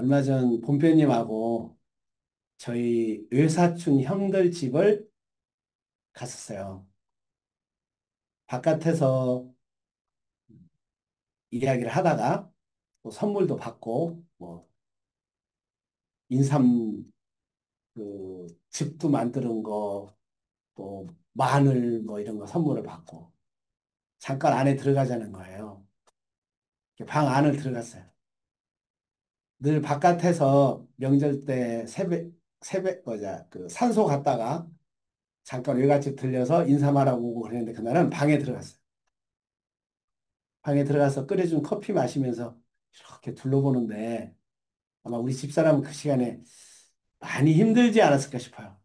얼마 전 본표님하고 저희 외사촌 형들 집을 갔었어요. 바깥에서 이야기를 하다가 뭐 선물도 받고 뭐 인삼 그 즙도 만드는 거 또 마늘 뭐 이런 거 선물을 받고 잠깐 안에 들어가자는 거예요. 방 안을 들어갔어요. 늘 바깥에서 명절 때 새벽 뭐자 그 산소 갔다가 잠깐 외갓집 들려서 인사말하고 오고 그랬는데 그날은 방에 들어갔어요. 방에 들어가서 끓여준 커피 마시면서 이렇게 둘러보는데 아마 우리 집사람은 그 시간에 많이 힘들지 않았을까 싶어요.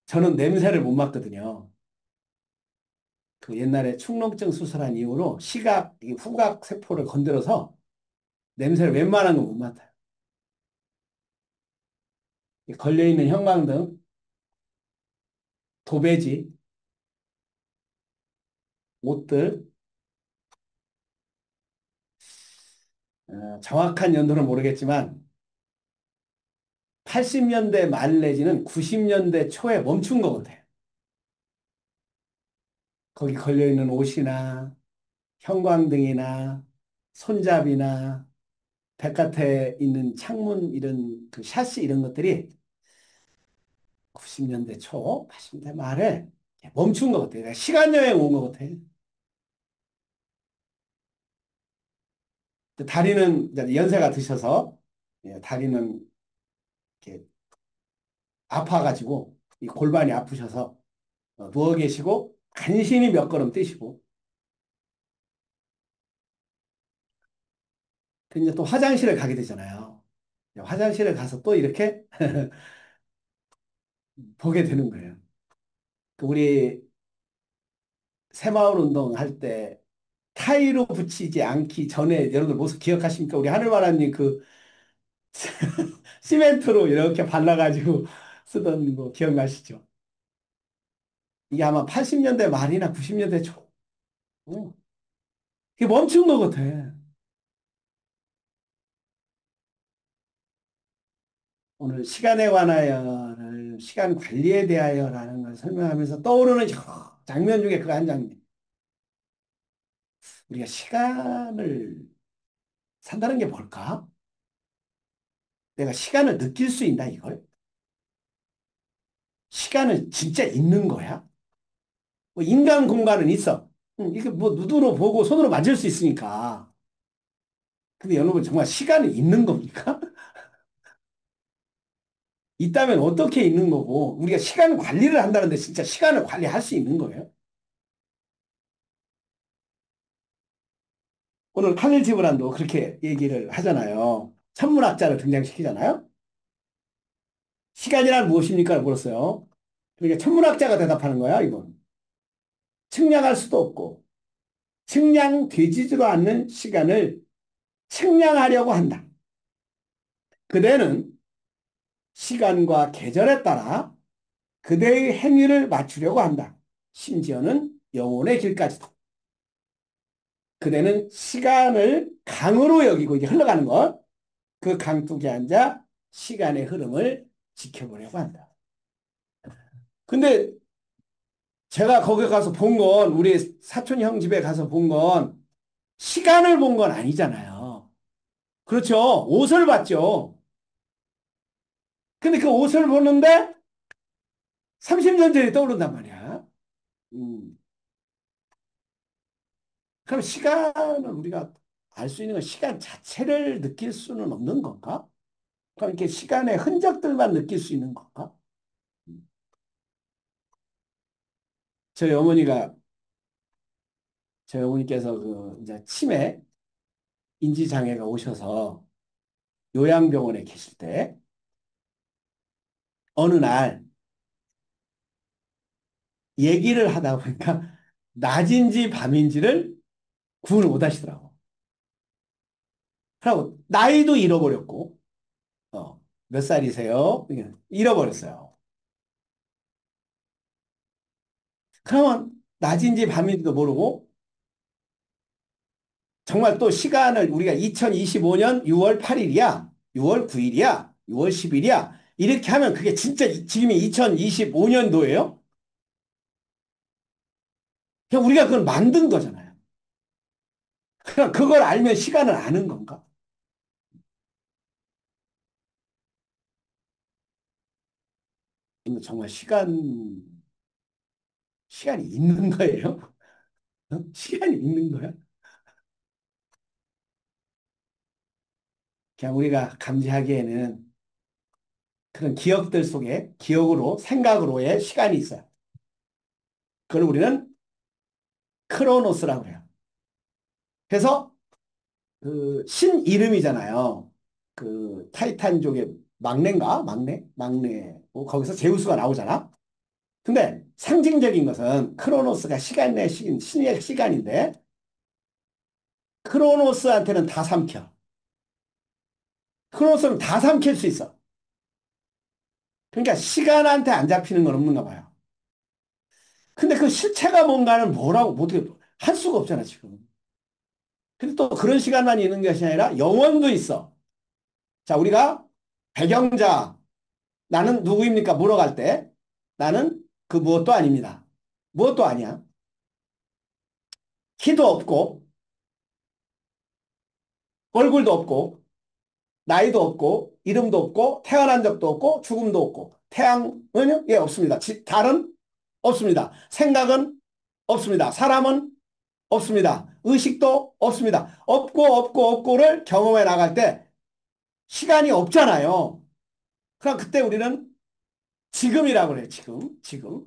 저는 냄새를 못 맡거든요. 그 옛날에 축농증 수술한 이후로 시각, 이 후각 세포를 건드려서 냄새를 웬만한 건 못 맡아요. 이 걸려있는 형광등, 도배지, 옷들, 정확한 연도는 모르겠지만 80년대 말 내지는 90년대 초에 멈춘 것 같아요. 거기 걸려있는 옷이나 형광등이나 손잡이나 바깥에 있는 창문 이런 그 샤시 이런 것들이 90년대 초, 80년대 말에 멈춘 것 같아요. 시간 여행 온 것 같아요. 다리는 이제 연세가 드셔서 다리는 이렇게 아파가지고 이 골반이 아프셔서 누워 계시고 간신히 몇 걸음 뛰시고 그 이제 또 화장실을 가게 되잖아요. 화장실에 가서 또 이렇게 보게 되는 거예요. 그 우리 새마을 운동 할 때 타이로 붙이지 않기 전에 여러분들 모습 기억하십니까? 우리 하늘바라님 그 시멘트로 이렇게 발라가지고 쓰던 거 기억나시죠? 이게 아마 80년대 말이나 90년대 초. 어, 이게 멈춘 것 같아. 오늘 시간에 관하여를 시간 관리에 대하여라는 걸 설명하면서 떠오르는 장면 중에 그 한 장면. 우리가 시간을 산다는 게 뭘까? 내가 시간을 느낄 수 있나, 이걸? 시간은 진짜 있는 거야? 뭐 인간 공간은 있어. 이게 뭐 눈으로 보고 손으로 만질 수 있으니까. 근데 여러분 정말 시간이 있는 겁니까? 있다면 어떻게 있는 거고, 우리가 시간 관리를 한다는데 진짜 시간을 관리할 수 있는 거예요? 오늘 카넬 지브란도 그렇게 얘기를 하잖아요. 천문학자를 등장시키잖아요. 시간이란 무엇입니까? 물었어요. 그러니까 천문학자가 대답하는 거야, 이건. 측량할 수도 없고, 측량되지도 않는 시간을 측량하려고 한다. 그대는 시간과 계절에 따라 그대의 행위를 맞추려고 한다. 심지어는 영혼의 길까지도. 그대는 시간을 강으로 여기고 이게 흘러가는 것, 그 강둑에 앉아 시간의 흐름을 지켜보려고 한다. 근데 제가 거기 가서 본 건, 우리 사촌 형 집에 가서 본 건 시간을 본 건 아니잖아요. 그렇죠. 옷을 봤죠. 근데 그 옷을 보는데 30년 전이 떠오른단 말이야. 음. 그럼 시간을 우리가 알 수 있는 건 시간 자체를 느낄 수는 없는 건가? 그럼 이렇게 시간의 흔적들만 느낄 수 있는 건가? 음. 저희 어머니가, 저희 어머니께서 그 이제 치매 인지장애가 오셔서 요양병원에 계실 때 어느 날 얘기를 하다 보니까 낮인지 밤인지를 구분을 못 하시더라고. 그리고 나이도 잃어버렸고, 몇 살이세요? 잃어버렸어요. 그러면 낮인지 밤인지도 모르고 정말 또 시간을 우리가 2025년 6월 8일이야, 6월 9일이야, 6월 10일이야. 이렇게 하면 그게 진짜 지금이 2025년도예요? 그냥 우리가 그걸 만든 거잖아요. 그냥 그걸 알면 시간을 아는 건가? 정말 시간이 있는 거예요? 어? 시간이 있는 거야? 그냥 우리가 감지하기에는 그런 기억들 속에 기억으로, 생각으로의 시간이 있어요. 그걸 우리는 크로노스라고 해요. 그래서 그 신 이름이잖아요. 그 타이탄족의 막내인가? 막내. 거기서 제우스가 나오잖아. 근데 상징적인 것은 크로노스가 시간의 신의 시간인데 크로노스한테는 다 삼켜. 크로노스는 다 삼킬 수 있어. 그러니까 시간한테 안 잡히는 건 없는가 봐요. 근데 그 실체가 뭔가는 뭐라고 어떻게 할 수가 없잖아 지금. 근데 또 그런 시간만 있는 것이 아니라 영원도 있어. 자, 우리가 배경자 나는 누구입니까? 물어갈 때 나는 그 무엇도 아닙니다. 무엇도 아니야. 키도 없고 얼굴도 없고 나이도 없고 이름도 없고 태어난 적도 없고 죽음도 없고 태양은 예 없습니다. 달은 없습니다. 생각은 없습니다. 사람은 없습니다. 의식도 없습니다. 없고를 경험해 나갈 때 시간이 없잖아요. 그럼 그때 우리는 지금이라고 그래요. 지금.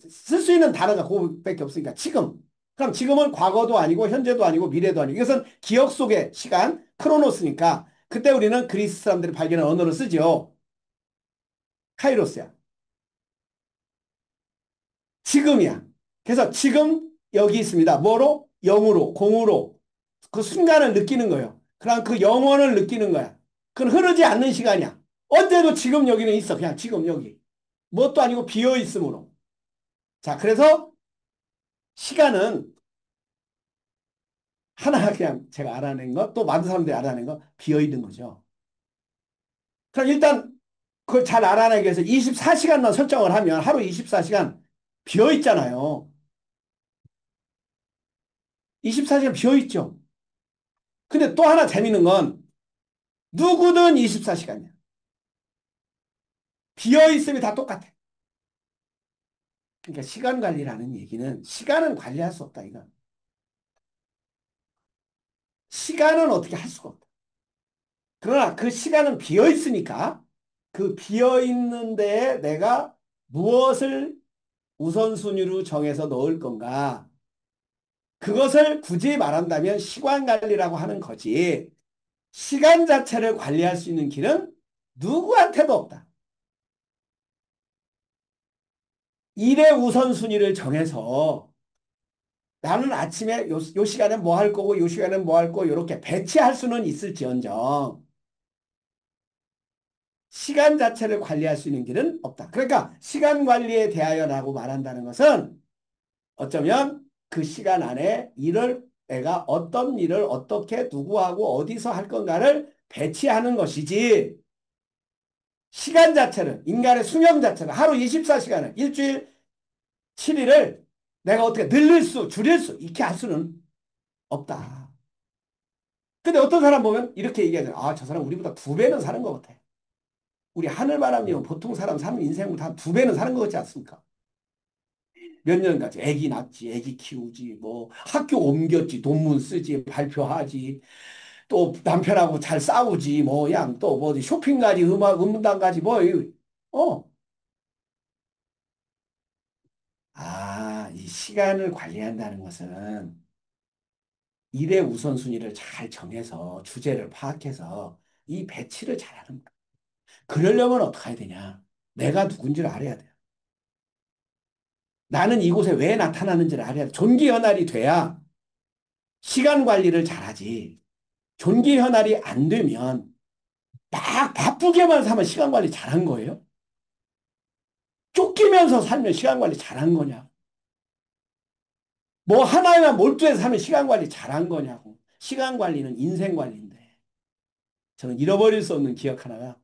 쓸 수 있는 단어가 그거밖에 없으니까 지금. 그럼 지금은 과거도 아니고 현재도 아니고 미래도 아니고 이것은 기억 속의 시간, 크로노스니까 그때 우리는 그리스 사람들이 발견한 언어를 쓰죠. 카이로스야. 지금이야. 그래서 지금 여기 있습니다. 뭐로? 영으로, 공으로 그 순간을 느끼는 거예요. 그럼 그 영혼을 느끼는 거야. 그건 흐르지 않는 시간이야. 언제도 지금 여기는 있어. 그냥 지금 여기. 뭣도 아니고 비어 있으므로. 자, 그래서 시간은 하나 그냥 제가 알아낸 거, 또 많은 사람들이 알아낸 거, 비어 있는 거죠. 그럼 일단 그걸 잘 알아내기 위해서 24시간만 설정을 하면 하루 24시간 비어 있잖아요. 24시간 비어 있죠. 근데 또 하나 재밌는 건 누구든 24시간이야. 비어 있음이 다 똑같아. 그러니까 시간 관리라는 얘기는 시간은 관리할 수 없다, 이건. 시간은 어떻게 할 수가 없다. 그러나 그 시간은 비어 있으니까 그 비어 있는 데에 내가 무엇을 우선순위로 정해서 넣을 건가? 그것을 굳이 말한다면 시간 관리라고 하는 거지. 시간 자체를 관리할 수 있는 길은 누구한테도 없다. 일의 우선순위를 정해서 나는 아침에 요 시간에 뭐 할 거고 요 시간에 뭐 할 거고 이렇게 배치할 수는 있을지언정 시간 자체를 관리할 수 있는 길은 없다. 그러니까 시간 관리에 대하여라고 말한다는 것은 어쩌면 그 시간 안에 내가 어떤 일을 어떻게 누구하고 어디서 할 건가를 배치하는 것이지 시간 자체를 인간의 수명 자체를 하루 24시간을 일주일 7일을 내가 어떻게 줄일 수 이렇게 할 수는 없다. 근데 어떤 사람 보면 이렇게 얘기하잖아. 아, 저 사람 우리보다 2배는 사는 것 같아. 우리 하늘바람이면 보통 사람 사는 인생보다 한 2배는 사는 것 같지 않습니까? 몇 년까지 애기 낳지, 애기 키우지, 뭐 학교 옮겼지, 논문 쓰지, 발표하지, 또 남편하고 잘 싸우지, 뭐 그냥 또뭐 어디 쇼핑 가지, 음반 가지, 뭐, 어. 아, 이 시간을 관리한다는 것은 일의 우선순위를 잘 정해서 주제를 파악해서 이 배치를 잘하는 거야. 그러려면 어떻게 해야 되냐? 내가 누군지를 알아야 돼. 나는 이곳에 왜 나타나는지를 알아야 돼. 존귀현알이 돼야 시간 관리를 잘하지. 존귀현알이 안 되면 막 바쁘게만 사면 시간 관리 잘한 거예요? 쫓기면서 살면 시간 관리 잘한 거냐? 뭐 하나에만 몰두해서 사면 시간 관리 잘한 거냐고. 시간 관리는 인생 관리인데 저는 잃어버릴 수 없는 기억 하나가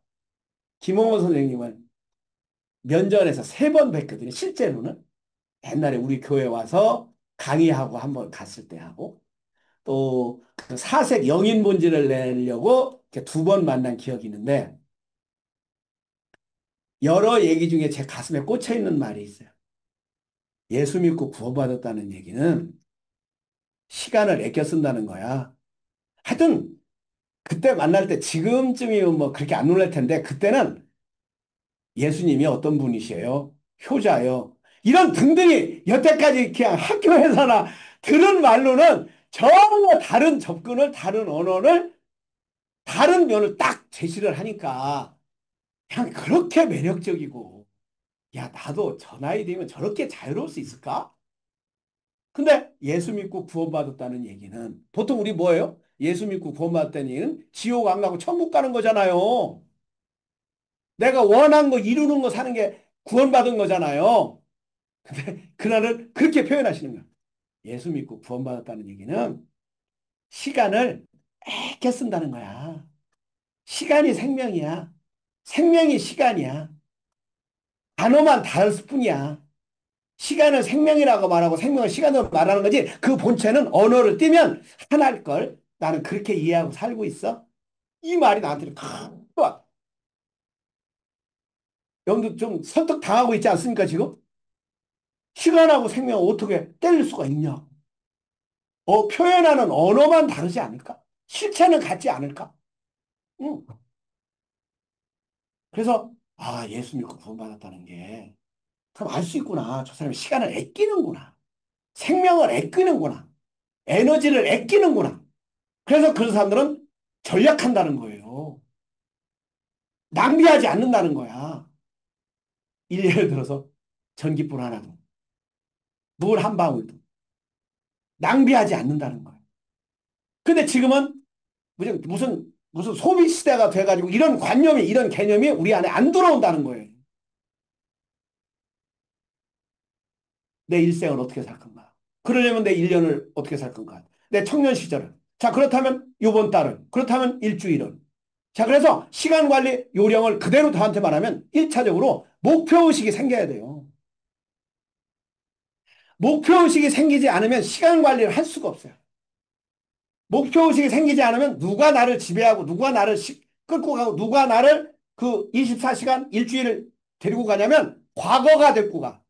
김홍호 선생님을 면전에서 3번 뵀거든요. 실제로는 옛날에 우리 교회 와서 강의하고 한번 갔을 때 하고 또그 사색 영인 본질을 내려고 이렇게 2번 만난 기억이 있는데 여러 얘기 중에 제 가슴에 꽂혀 있는 말이 있어요. 예수 믿고 구원받았다는 얘기는 시간을 아껴 쓴다는 거야. 하여튼 그때 만날 때 지금쯤이면 뭐 그렇게 안 놀랄 텐데 그때는 예수님이 어떤 분이세요? 효자요. 이런 등등이 여태까지 그냥 학교에서나 들은 말로는 전혀 다른 접근을 다른 언어를 다른 면을 딱 제시를 하니까 그냥 그렇게 매력적이고 야 나도 저 나이 되면 저렇게 자유로울 수 있을까? 근데 예수 믿고 구원받았다는 얘기는 보통 우리 뭐예요? 예수 믿고 구원받았다는 얘기는 지옥 안 가고 천국 가는 거잖아요. 내가 원한 거 이루는 거 사는 게 구원받은 거잖아요. 근데 그날은 그렇게 표현하시는 거야. 예수 믿고 구원받았다는 얘기는 시간을 아껴 쓴다는 거야. 시간이 생명이야. 생명이 시간이야. 단어만 다를 뿐이야. 시간을 생명이라고 말하고 생명을 시간으로 말하는 거지 그 본체는 언어를 띄면 하나일 걸. 나는 그렇게 이해하고 살고 있어. 이 말이 나한테는 큰 와. 여러분도 좀 설득 당하고 있지 않습니까 지금? 시간하고 생명을 어떻게 뗄 수가 있냐? 표현하는 언어만 다르지 않을까? 실체는 같지 않을까? 응. 그래서 예수 믿고 구원받았다는 게 그럼 알 수 있구나. 저 사람이 시간을 아끼는구나. 생명을 아끼는구나. 에너지를 아끼는구나. 그래서 그런 사람들은 전략한다는 거예요. 낭비하지 않는다는 거야. 예를 들어서 전기불 하나도, 물 한 방울도 낭비하지 않는다는 거예요. 근데 지금은 무슨 소비 시대가 돼가지고 이런 관념이, 이런 개념이 우리 안에 안 들어온다는 거예요. 내 일생을 어떻게 살 건가? 그러려면 내 1년을 어떻게 살 건가? 내 청년 시절을. 자, 그렇다면 요번 달은. 그렇다면 일주일은. 자, 그래서 시간 관리 요령을 그대로 저한테 말하면 1차적으로 목표의식이 생겨야 돼요. 목표의식이 생기지 않으면 시간 관리를 할 수가 없어요. 목표의식이 생기지 않으면 누가 나를 지배하고 누가 나를 끌고 가고 누가 나를 그 24시간 일주일을 데리고 가냐면 과거가 데리고 가.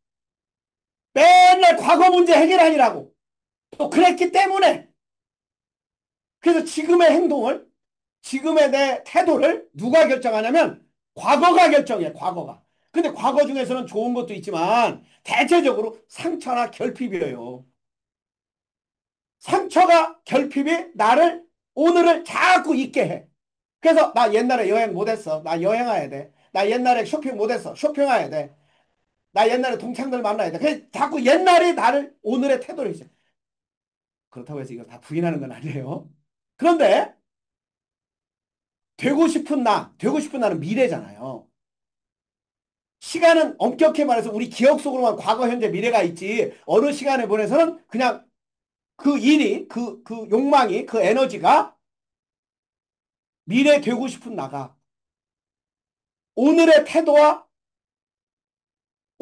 맨날 과거 문제 해결하니라고. 또 그랬기 때문에 그래서 지금의 행동을 지금의 내 태도를 누가 결정하냐면 과거가 결정해. 과거가. 근데 과거 중에서는 좋은 것도 있지만 대체적으로 상처나 결핍이에요. 상처가 결핍이 나를 오늘을 자꾸 잊게 해. 그래서 나 옛날에 여행 못했어. 나 여행해야 돼. 나 옛날에 쇼핑 못했어. 쇼핑해야 돼. 나 옛날에 동창들 만나야 돼. 그래서 자꾸 옛날이 나를 오늘의 태도를 있어. 그렇다고 해서 이거 다 부인하는 건 아니에요. 그런데 되고 싶은 나는 미래잖아요. 시간은 엄격히 말해서 우리 기억 속으로만 과거, 현재, 미래가 있지 어느 시간에 보내서는 그냥 그 일이, 그 욕망이, 그 에너지가 미래 되고 싶은 나가 오늘의 태도와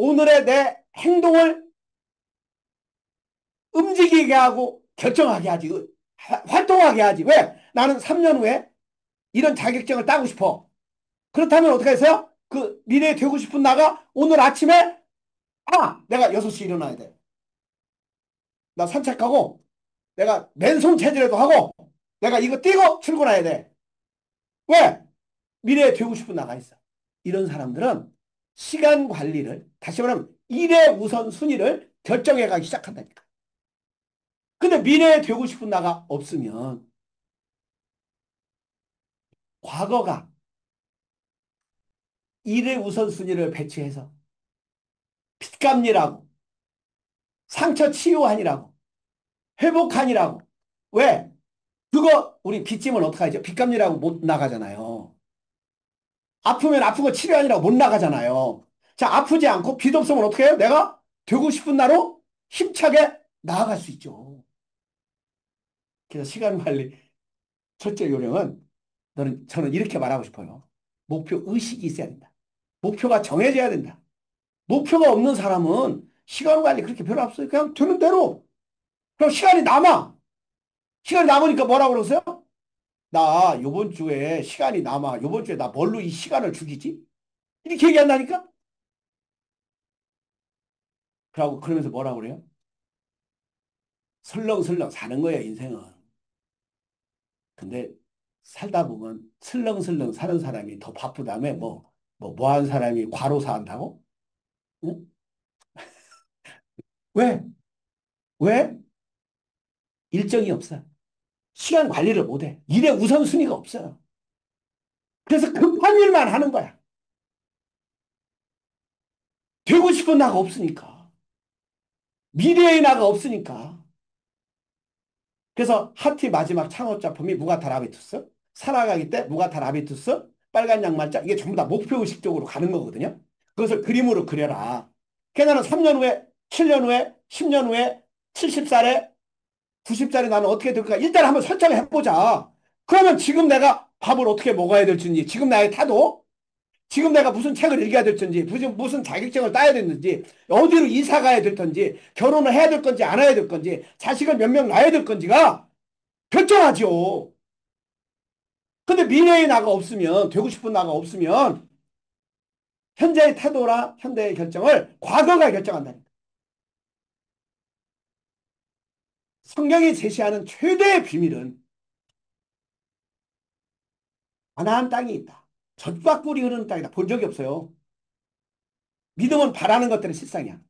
오늘의 내 행동을 움직이게 하고 결정하게 하지. 활동하게 하지. 왜? 나는 3년 후에 이런 자격증을 따고 싶어. 그렇다면 어떻게 해서요? 그 미래에 되고 싶은 나가 오늘 아침에 내가 6시 일어나야 돼. 나 산책하고 내가 맨손 체질에도 하고 내가 이거 띄고 출근해야 돼. 왜? 미래에 되고 싶은 나가 있어. 이런 사람들은 시간 관리를 다시 말하면 일의 우선순위를 결정해 가기 시작한다니까. 근데 미래에 되고 싶은 나가 없으면 과거가 일의 우선순위를 배치해서 빚갚니라고 상처 치유하니라고 회복하니라고 왜? 그거 우리 빚짐은 어떡하죠? 빚갚니라고 못 나가잖아요. 아프면 아픈 거 치료하니라고 못 나가잖아요. 자, 아프지 않고 빚 없으면 어떻게 해요? 내가 되고 싶은 나로 힘차게 나아갈 수 있죠. 그래서 시간 관리 첫째 요령은 저는 이렇게 말하고 싶어요. 목표 의식이 있어야 된다. 목표가 정해져야 된다. 목표가 없는 사람은 시간 관리 그렇게 별로 없어요. 그냥 되는 대로. 그럼 시간이 남아. 시간이 남으니까 뭐라고 그러세요? 나 요번 주에 시간이 남아. 요번 주에 나 뭘로 이 시간을 죽이지? 이렇게 얘기한다니까? 그러고 그러면서 뭐라고 그래요? 설렁설렁 사는 거야, 인생은. 근데 살다 보면 설렁설렁 사는 사람이 더 바쁘다며 뭐 한 사람이 과로사 한다고? 응? 왜? 왜? 일정이 없어. 시간 관리를 못해. 일의 우선순위가 없어요. 그래서 급한 일만 하는 거야. 되고 싶은 나가 없으니까. 미래의 나가 없으니까. 그래서 하티 마지막 창업 작품이 무가타 라비투스, 살아가기 때 무가타 라비투스, 빨간 양말자 이게 전부 다 목표의식적으로 가는 거거든요. 그것을 그림으로 그려라. 걔나는 3년 후에, 7년 후에, 10년 후에, 70살에, 90살에 나는 어떻게 될까? 일단 한번 설정을 해보자. 그러면 지금 내가 밥을 어떻게 먹어야 될지, 지금 나의 타도, 지금 내가 무슨 책을 읽어야 될지, 무슨 자격증을 따야 되는지, 어디로 이사 가야 될 건지, 결혼을 해야 될 건지, 안 해야 될 건지, 자식을 몇 명 낳아야 될 건지가 결정하죠. 근데 미래의 나가 없으면, 되고 싶은 나가 없으면, 현재의 태도나 현재의 결정을 과거가 결정한다니까. 성경이 제시하는 최대의 비밀은 가나안 땅이 있다. 젖과 꿀이 흐르는 땅이다. 본 적이 없어요. 믿음은 바라는 것들의 실상이야.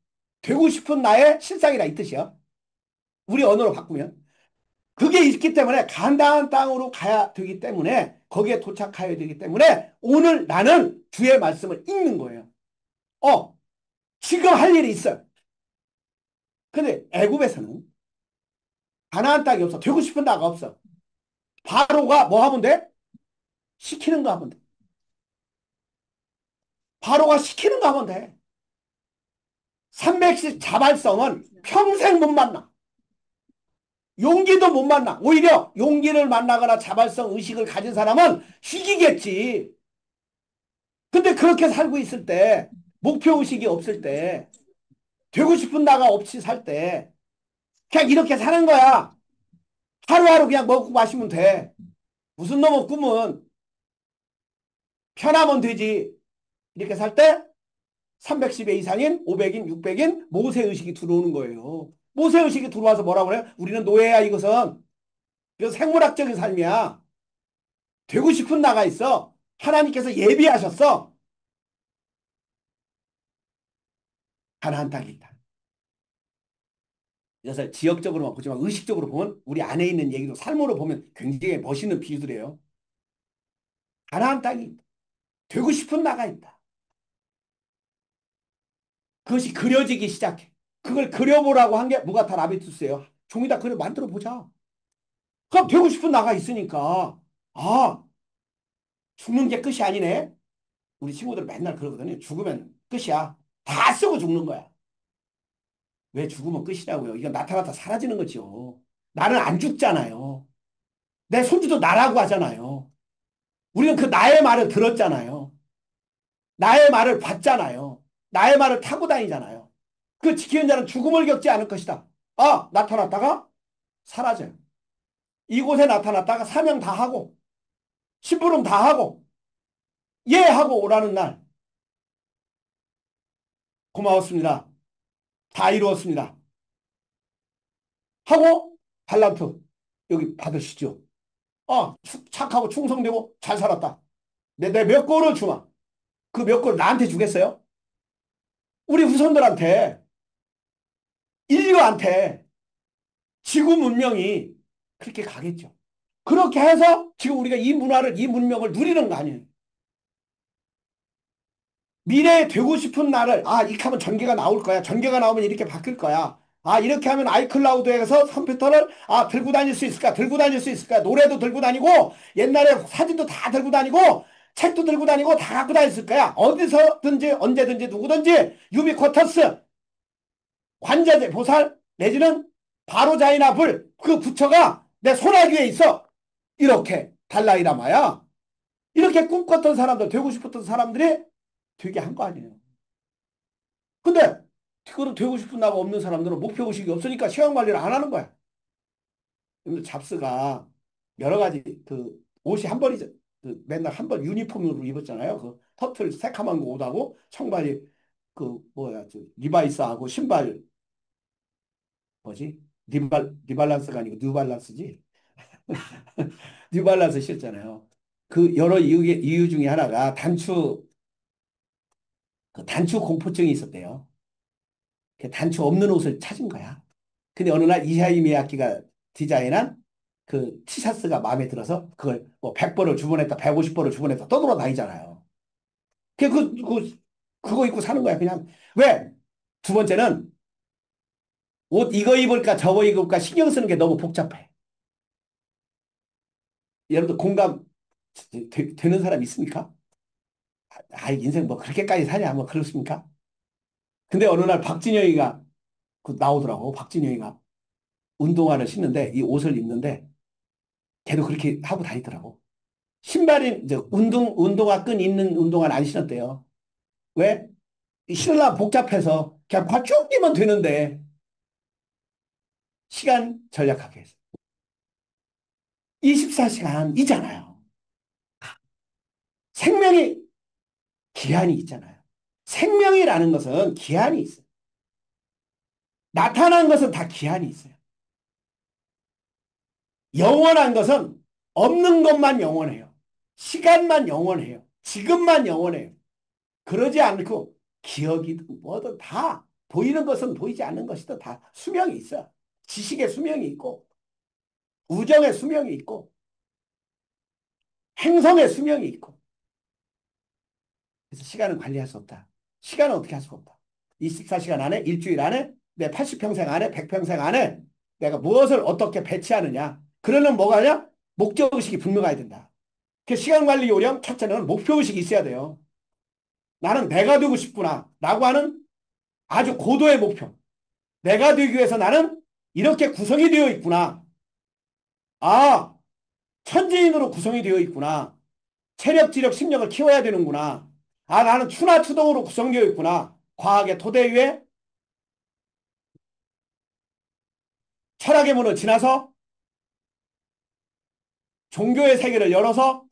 되고 싶은 나의 실상이라 이 뜻이야. 우리 언어로 바꾸면. 그게 있기 때문에 간다한 땅으로 가야 되기 때문에 거기에 도착해야 되기 때문에 오늘 나는 주의 말씀을 읽는 거예요. 지금 할 일이 있어요. 근데 애굽에서는 가나안 땅이 없어. 되고 싶은 나가 없어. 바로가 뭐 하면 돼? 시키는 거 하면 돼. 바로가 시키는 거 하면 돼. 300씩 자발성은 평생 못 만나. 용기도 못 만나. 오히려 용기를 만나거나 자발성 의식을 가진 사람은 희귀겠지. 근데 그렇게 살고 있을 때, 목표 의식이 없을 때, 되고 싶은 나가 없이 살 때, 그냥 이렇게 사는 거야. 하루하루 그냥 먹고 마시면 돼. 무슨 놈의 꿈은 편하면 되지. 이렇게 살 때 310회 이상인, 500인, 600인 모세의식이 들어오는 거예요. 모세의식이 들어와서 뭐라고 그래? 우리는 노예야 이것은. 이건 생물학적인 삶이야. 되고 싶은 나가 있어. 하나님께서 예비하셨어. 가나안 땅이 있다. 이것을 지역적으로만 보지만 의식적으로 보면 우리 안에 있는 얘기도 삶으로 보면 굉장히 멋있는 비유들이에요. 가나안 땅이 있다. 되고 싶은 나가 있다. 그것이 그려지기 시작해. 그걸 그려보라고 한 게 무가타 라비투스예요. 종이다 그려 만들어 보자. 그럼 되고 싶은 나가 있으니까 죽는 게 끝이 아니네. 우리 친구들 맨날 그러거든요. 죽으면 끝이야. 다 쓰고 죽는 거야. 왜 죽으면 끝이냐고요. 이건 나타났다 사라지는 거죠. 나는 안 죽잖아요. 내 손주도 나라고 하잖아요. 우리는 그 나의 말을 들었잖아요. 나의 말을 봤잖아요. 나의 말을 타고 다니잖아요. 그 지키는 자는 죽음을 겪지 않을 것이다. 나타났다가 사라져요. 이곳에 나타났다가 사명 다 하고 심부름 다 하고 예 하고 오라는 날 고마웠습니다. 다 이루었습니다. 하고 달란트 여기 받으시죠. 착하고 충성되고 잘 살았다. 내 몇 골을 주마. 그 몇 골 나한테 주겠어요? 우리 후손들한테 인류한테 지구 문명이 그렇게 가겠죠. 그렇게 해서 지금 우리가 이 문화를 이 문명을 누리는 거 아니에요. 미래에 되고 싶은 나를 이렇게 하면 전개가 나올 거야. 전개가 나오면 이렇게 바뀔 거야. 이렇게 하면 아이클라우드에서 컴퓨터를 들고 다닐 수 있을까? 들고 다닐 수 있을까? 노래도 들고 다니고 옛날에 사진도 다 들고 다니고 책도 들고 다니고 다 갖고 다녔을 거야. 어디서든지 언제든지 누구든지 유비쿼터스 관제제 보살 내지는 바로자이나 불 그 부처가 내 소나기에 있어. 이렇게 달라이라마야. 이렇게 꿈꿨던 사람들, 되고 싶었던 사람들이 되게 한 거 아니에요. 근데 그거는 되고 싶은 나가 없는 사람들은 목표의식이 없으니까 시간 관리를 안 하는 거야. 근데 잡스가 여러 가지 그 옷이 한 벌이죠. 그 맨날 한 벌 유니폼으로 입었잖아요. 그 터틀 새카만 거 옷하고 청바지 그 뭐야 저 리바이스하고 신발 뭐지? 리발란스가 아니고 뉴발란스지. 뉴발란스 신었잖아요. 그 여러 이유 중에 하나가 단추 공포증이 있었대요. 그 단추 없는 옷을 찾은 거야. 근데 어느 날 이하이 미야키가 디자인한 그 티셔츠가 마음에 들어서 그걸 뭐 100벌을 주문했다, 150벌을 주문했다 떠돌아다니잖아요. 그거 입고 사는 거야, 그냥. 왜? 두 번째는 옷 이거 입을까 저거 입을까 신경 쓰는 게 너무 복잡해. 여러분들 공감 되는 사람 있습니까? 인생 뭐 그렇게까지 사냐, 뭐 그렇습니까? 근데 어느 날 박진영이가 나오더라고. 박진영이가 운동화를 신는데 이 옷을 입는데 걔도 그렇게 하고 다니더라고. 신발이 이제 운동화 끈 있는 운동화는 안 신었대요. 왜? 신으려면 복잡해서 그냥 쭉 뛰면 되는데 시간 절약하기 위해서. 24시간이잖아요. 생명이 기한이 있잖아요. 생명이라는 것은 기한이 있어요. 나타난 것은 다 기한이 있어요. 영원한 것은 없는 것만 영원해요. 시간만 영원해요. 지금만 영원해요. 그러지 않고 기억이든 뭐든 다 보이는 것은 보이지 않는 것이든 다 수명이 있어. 지식의 수명이 있고 우정의 수명이 있고 행성의 수명이 있고 그래서 시간은 관리할 수 없다. 시간은 어떻게 할 수가 없다. 24시간 안에 일주일 안에 내 80평생 안에 100평생 안에 내가 무엇을 어떻게 배치하느냐. 그러려면 뭐가 하냐? 목적의식이 분명해야 된다. 그 시간관리 요령 첫째는 목표의식이 있어야 돼요. 나는 내가 되고 싶구나 라고 하는 아주 고도의 목표. 내가 되기 위해서 나는 이렇게 구성이 되어 있구나. 아, 천지인으로 구성이 되어 있구나. 체력, 지력, 심력을 키워야 되는구나. 아, 나는 추나추동으로 구성되어 있구나. 과학의 토대 위에 철학의 문을 지나서 종교의 세계를 열어서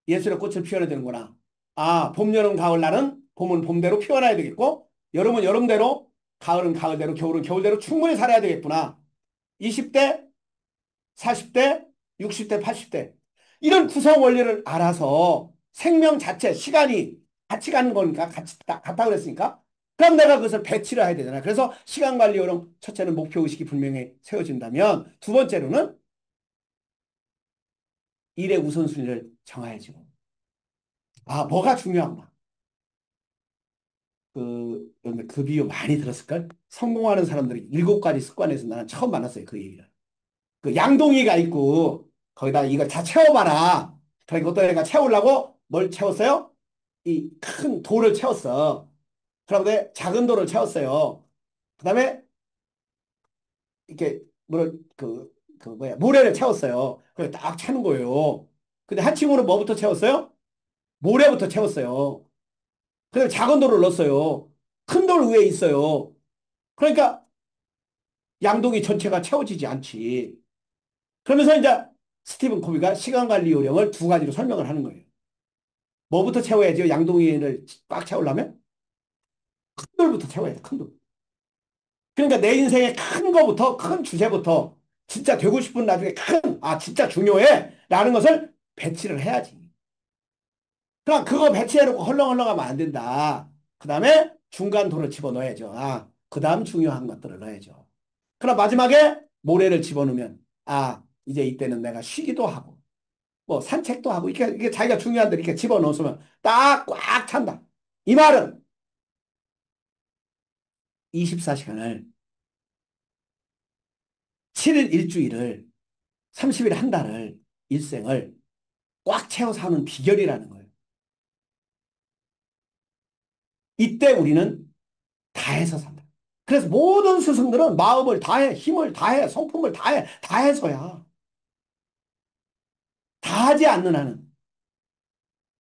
예술의 꽃을 피워야 되는구나. 아, 봄, 여름, 가을 나는 봄은 봄대로 피워놔야 되겠고, 여름은 여름대로, 가을은 가을대로, 겨울은 겨울대로 충분히 살아야 되겠구나. 20대, 40대, 60대, 80대. 이런 구성 원리를 알아서 생명 자체, 시간이 같이 가는 거니까, 같다 그랬으니까. 그럼 내가 그것을 배치를 해야 되잖아. 그래서 시간 관리 요령, 첫째는 목표의식이 분명히 세워진다면, 두 번째로는 일의 우선순위를 정해야죠. 아, 뭐가 중요한가? 그 비유 많이 들었을걸? 성공하는 사람들이 7가지 습관에서 나는 처음 만났어요. 그 얘기를. 그 양동이가 있고, 거기다가 이거 다 채워봐라. 그러니까 어떤 애가 채우려고 뭘 채웠어요? 이 큰 돌을 채웠어. 그런데 작은 돌을 채웠어요. 그 다음에 이렇게 뭐야 모래를 채웠어요. 그래 딱 차는 거예요. 근데 한 친구는 뭐부터 채웠어요? 모래부터 채웠어요. 그다음에 작은 돌을 넣었어요. 큰 돌 위에 있어요. 그러니까 양동이 전체가 채워지지 않지. 그러면서 이제 스티븐 코비가 시간 관리 요령을 2가지로 설명을 하는 거예요. 뭐부터 채워야죠? 양동이를 꽉 채우려면 큰 돌부터 채워야 돼. 큰 돌. 그러니까 내 인생의 큰 거부터 큰 주제부터 진짜 되고 싶은 나중에 진짜 중요해 라는 것을 배치를 해야지. 그럼 그거 배치해놓고 헐렁헐렁하면 안 된다. 그 다음에 중간 돌을 집어넣어야죠. 그 다음 중요한 것들을 넣어야죠. 그럼 마지막에 모래를 집어넣으면 이제 이때는 내가 쉬기도 하고 뭐 산책도 하고 이게 자기가 중요한 데 이렇게 집어넣으면 딱 꽉 찬다. 이 말은 24시간을 7일 일주일을 30일 한 달을 일생을 꽉 채워서 하는 비결이라는 거예요. 이때 우리는 다 해서 산다. 그래서 모든 스승들은 마음을 다해, 힘을 다해, 성품을 다해, 다해서야. 다하지 않는 한은.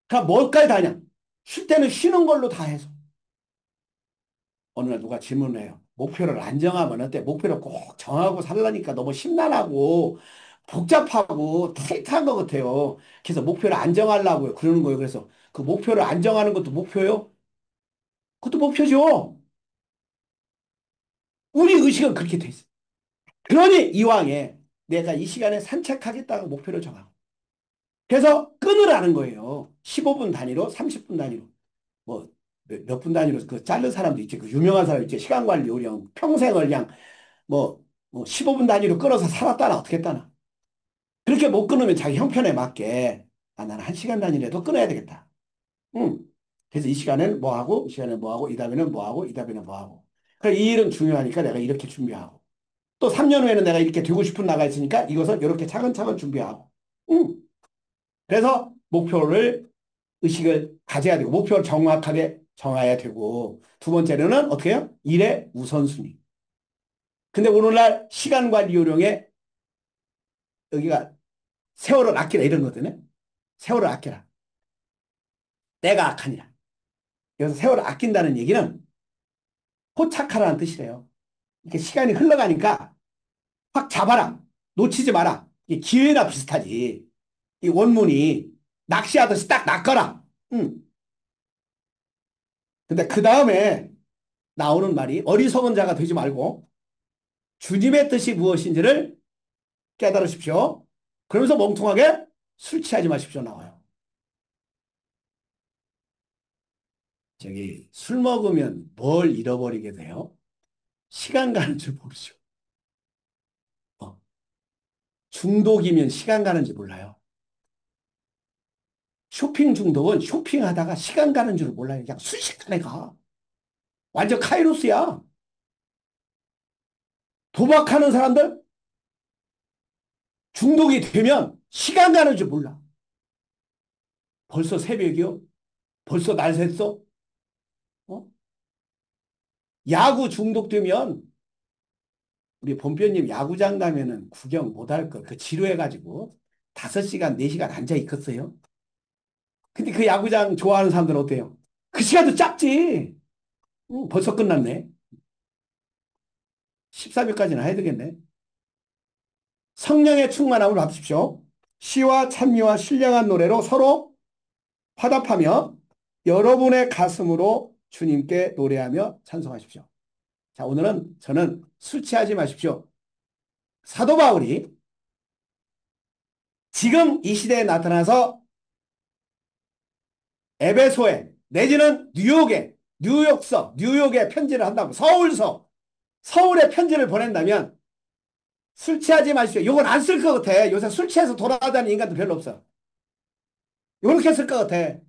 그럼 뭘까지 다냐? 쉴 때는 쉬는 걸로 다해서. 어느 날 누가 질문을 해요. 목표를 안 정하면 어때? 목표를 꼭 정하고 살라니까 너무 심란하고 복잡하고 타이트한 것 같아요. 그래서 목표를 안 정하려고요. 그러는 거예요. 그래서 그 목표를 안 정하는 것도 목표요? 그것도 목표죠. 우리 의식은 그렇게 돼 있어요. 그러니 이왕에 내가 이 시간에 산책하겠다고 목표를 정하고. 그래서 끊으라는 거예요. 15분 단위로, 30분 단위로. 뭐, 몇 분 단위로 그 자른 사람도 있지. 그 유명한 사람 있지. 시간 관리 요령, 평생을 그냥 뭐 15분 단위로 끊어서 살았다나 어떻게 했다나. 그렇게 못 끊으면 자기 형편에 맞게 아, 나는 1시간 단위라도 끊어야 되겠다. 응. 그래서 이 시간에는 뭐 하고, 이 시간에 뭐 하고, 이 다음에는 뭐 하고, 이 다음에는 뭐 하고. 그래, 이 일은 중요하니까 내가 이렇게 준비하고. 또 3년 후에는 내가 이렇게 되고 싶은 나가 있으니까 이것을 이렇게 차근차근 준비하고. 응. 그래서 목표를, 의식을 가져야 되고, 목표를 정확하게 정해야 되고, 두 번째로는 어떻게 해요? 일의 우선순위. 근데 오늘날 시간 관리 요령에 여기가 세월을 아끼라 이런 거거든요. 세월을 아끼라. 때가 악하니라. 여기서 세월을 아낀다는 얘기는 포착하라는 뜻이래요. 이렇게 시간이 흘러가니까 확 잡아라. 놓치지 마라. 이게 기회나 비슷하지. 이 원문이 낚시하듯이 딱 낚아라. 응. 근데 그 다음에 나오는 말이 어리석은 자가 되지 말고 주님의 뜻이 무엇인지를 깨달으십시오. 그러면서 멍청하게 술 취하지 마십시오. 나와요. 저기 술 먹으면 뭘 잃어버리게 돼요? 시간 가는 줄 모르죠. 어. 중독이면 시간 가는지 몰라요. 쇼핑 중독은 쇼핑하다가 시간 가는 줄 몰라요. 그냥 순식간에 가. 완전 카이로스야. 도박하는 사람들 중독이 되면 시간 가는 줄 몰라. 벌써 새벽이요? 벌써 날 샜어? 어? 야구 중독되면 우리 본표님 야구장 가면은 구경 못 할 걸. 그 지루해가지고 5시간, 4시간 앉아 있겠어요? 근데 그 야구장 좋아하는 사람들은 어때요? 그 시간도 짧지. 벌써 끝났네. 13일까지는 해야 되겠네. 성령의 충만함을 받으십시오. 시와 찬미와 신령한 노래로 서로 화답하며 여러분의 가슴으로 주님께 노래하며 찬송하십시오. 자, 오늘은 저는 술 취하지 마십시오. 사도 바울이 지금 이 시대에 나타나서 에베소에 내지는 뉴욕에 뉴욕에 편지를 한다고 서울에 편지를 보낸다면 술 취하지 마십시오. 이건 안 쓸 것 같아. 요새 술 취해서 돌아다니는 인간도 별로 없어. 이렇게 쓸 것 같아.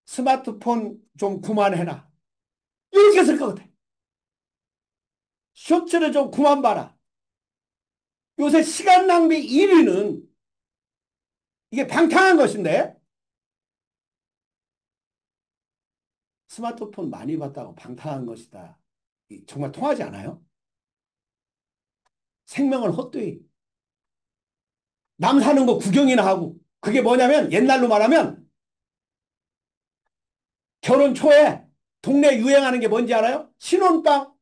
스마트폰 좀 그만해라. 이렇게 쓸 것 같아. 쇼츠를 좀 그만 봐라. 요새 시간 낭비 1위는 이게 방탕한 것인데 스마트폰 많이 봤다고 방탕한 것이다. 정말 통하지 않아요? 생명을 헛되이 남 사는 거 구경이나 하고 그게 뭐냐면 옛날로 말하면 결혼 초에 동네 유행하는 게 뭔지 알아요? 신혼방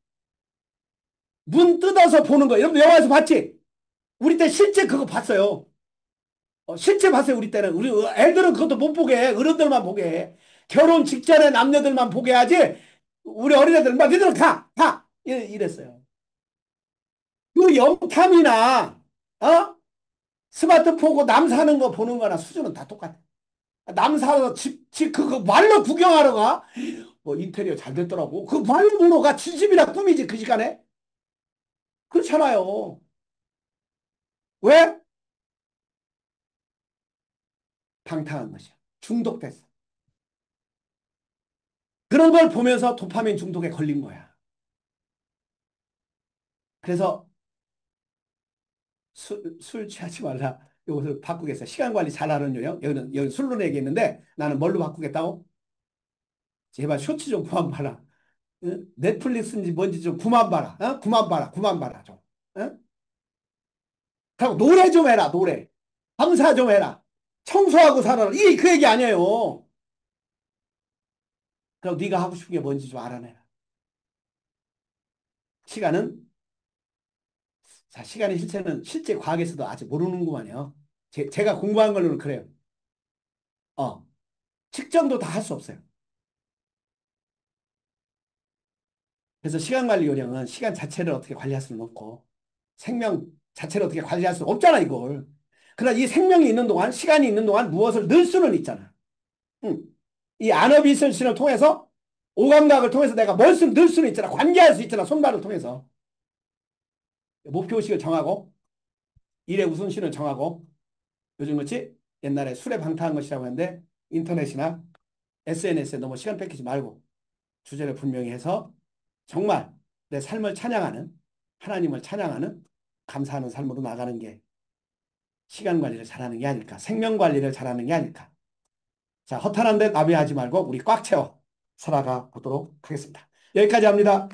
문 뜯어서 보는 거. 여러분 영화에서 봤지? 우리 때 실제 그거 봤어요. 실제 봤어요. 우리 때는. 우리 애들은 그것도 못 보게 해. 어른들만 보게 해. 결혼 직전에 남녀들만 보게 하지. 우리 어린애들 막 너희들은 가 이랬어요. 그 영탐이나 스마트폰고 남 사는 거 보는 거나 수준은 다 똑같아. 남 사서 집 그거 말로 구경하러 가. 뭐 인테리어 잘 됐더라고. 그 말로 보러 가. 집이나 꿈이지 그 시간에. 그렇잖아요. 왜? 방탕한 것이야. 중독됐어. 그런 걸 보면서 도파민 중독에 걸린 거야. 그래서 술 취하지 말라. 이것을 바꾸겠어. 시간 관리 잘하는 요령. 여기는 술로 얘기했는데 나는 뭘로 바꾸겠다고? 제발 쇼츠 좀 그만 봐라. 응? 넷플릭스인지 뭔지 좀 그만 봐라. 어? 그만 봐라. 그만 봐라. 좀. 어? 그리고 노래 좀 해라. 노래. 감사 좀 해라. 청소하고 살아라. 이게 그 얘기 아니에요. 그리고 네가 하고 싶은 게 뭔지 좀 알아내라. 시간은 자, 시간의 실체는 실제 과학에서도 아직 모르는구만요. 제가 공부한 걸로는 그래요. 어, 측정도 다 할 수 없어요. 그래서 시간 관리 요령은 시간 자체를 어떻게 관리할 수는 없고 생명 자체를 어떻게 관리할 수 없잖아, 이걸. 그러나 이 생명이 있는 동안, 시간이 있는 동안 무엇을 넣을 수는 있잖아. 응. 이 아너비설신을 통해서 오감각을 통해서 내가 뭘 넣을 수는 있잖아. 관계할 수 있잖아. 손발을 통해서. 목표의식을 정하고 일의 우선순위를 정하고 요즘 그렇지? 옛날에 술에 방탕한 것이라고 했는데 인터넷이나 SNS에 너무 시간 뺏기지 말고 주제를 분명히 해서 정말 내 삶을 찬양하는 하나님을 찬양하는 감사하는 삶으로 나가는 게 시간 관리를 잘하는 게 아닐까. 생명 관리를 잘하는 게 아닐까. 자, 허탄한 데 나비하지 말고 우리 꽉 채워 살아가 보도록 하겠습니다. 여기까지 합니다.